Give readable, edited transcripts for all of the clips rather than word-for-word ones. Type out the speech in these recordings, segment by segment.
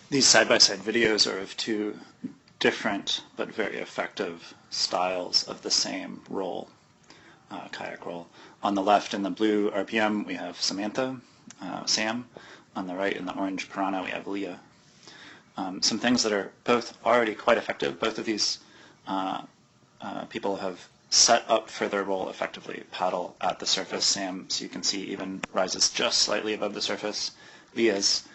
These side-by-side videos are of two different but very effective styles of the same roll, kayak roll. On the left in the blue RPM we have Samantha, Sam. On the right in the orange Piranha we have Leia. Some things that are both already quite effective. Both of these people have set up for their roll effectively. Paddle at the surface. Sam, so you can see, even rises just slightly above the surface. Leia's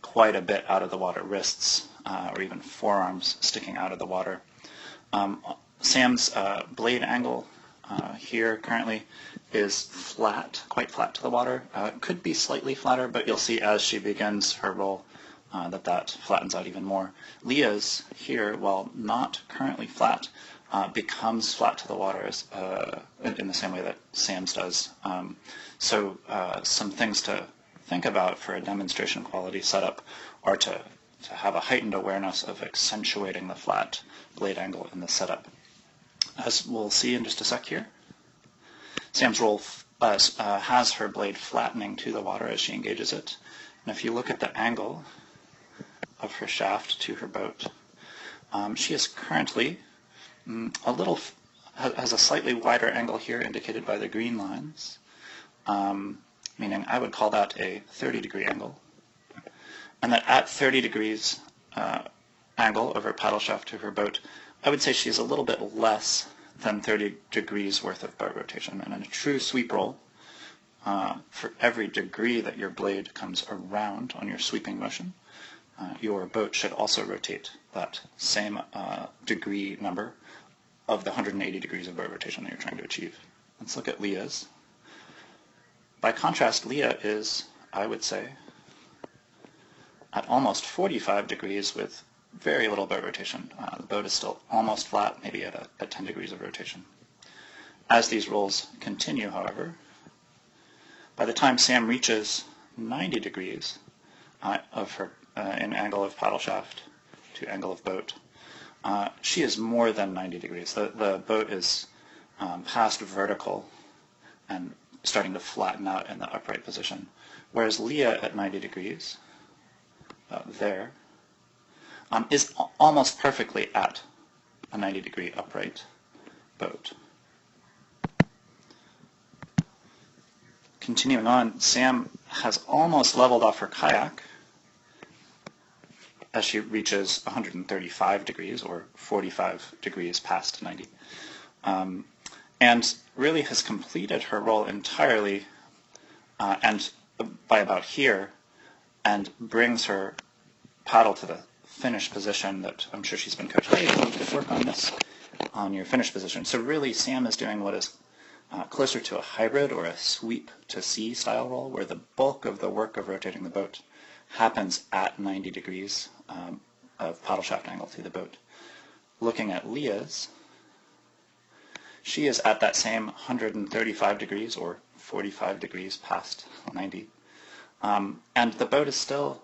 quite a bit out of the water, wrists or even forearms sticking out of the water. Sam's blade angle here currently is flat, quite flat to the water. It could be slightly flatter, but you'll see as she begins her roll that flattens out even more. Leia's here, while not currently flat, becomes flat to the water in the same way that Sam's does. So some things to think about for a demonstration quality setup are to have a heightened awareness of accentuating the flat blade angle in the setup. As we'll see in just a sec here, Sam's roll has her blade flattening to the water as she engages it. And if you look at the angle of her shaft to her boat, she is currently has a slightly wider angle here indicated by the green lines, meaning I would call that a 30-degree angle. And that at 30 degrees angle of her paddle shaft to her boat, I would say she's a little bit less than 30 degrees worth of boat rotation. And in a true sweep roll, for every degree that your blade comes around on your sweeping motion, your boat should also rotate that same degree number of the 180 degrees of boat rotation that you're trying to achieve. Let's look at Leia's. By contrast, Leia is, I would say, at almost 45 degrees with very little boat rotation. The boat is still almost flat, maybe at 10 degrees of rotation. As these rolls continue, however, by the time Sam reaches 90 degrees of her in angle of paddle shaft to angle of boat, she is more than 90 degrees. The boat is past vertical and starting to flatten out in the upright position, whereas Leia at 90 degrees, there, is almost perfectly at a 90-degree upright boat. Continuing on, Sam has almost leveled off her kayak as she reaches 135 degrees, or 45 degrees past 90, and really has completed her roll entirely and by about here, and brings her paddle to the finished position that I'm sure she's been coached. Hey, you could work on this on your finished position. So really Sam is doing what is closer to a hybrid or a sweep to sea style roll, where the bulk of the work of rotating the boat happens at 90 degrees of paddle shaft angle to the boat. Looking at Leia's, she is at that same 135 degrees or 45 degrees past 90. And the boat is still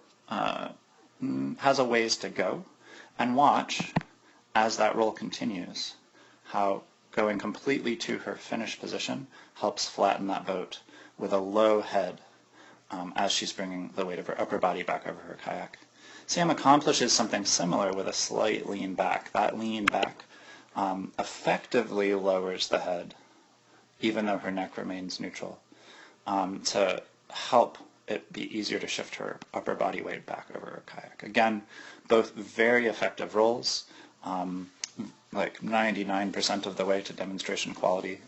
has a ways to go. And watch, as that roll continues, how going completely to her finished position helps flatten that boat with a low head as she's bringing the weight of her upper body back over her kayak. Sam accomplishes something similar with a slight lean back. That lean back effectively lowers the head, even though her neck remains neutral, to help it be easier to shift her upper body weight back over her kayak. Again, both very effective rolls, like 99% of the way to demonstration quality,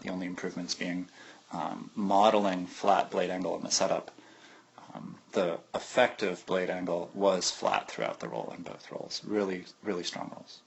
the only improvements being modeling flat blade angle in the setup. The effective blade angle was flat throughout the roll in both rolls. Really, really strong rolls.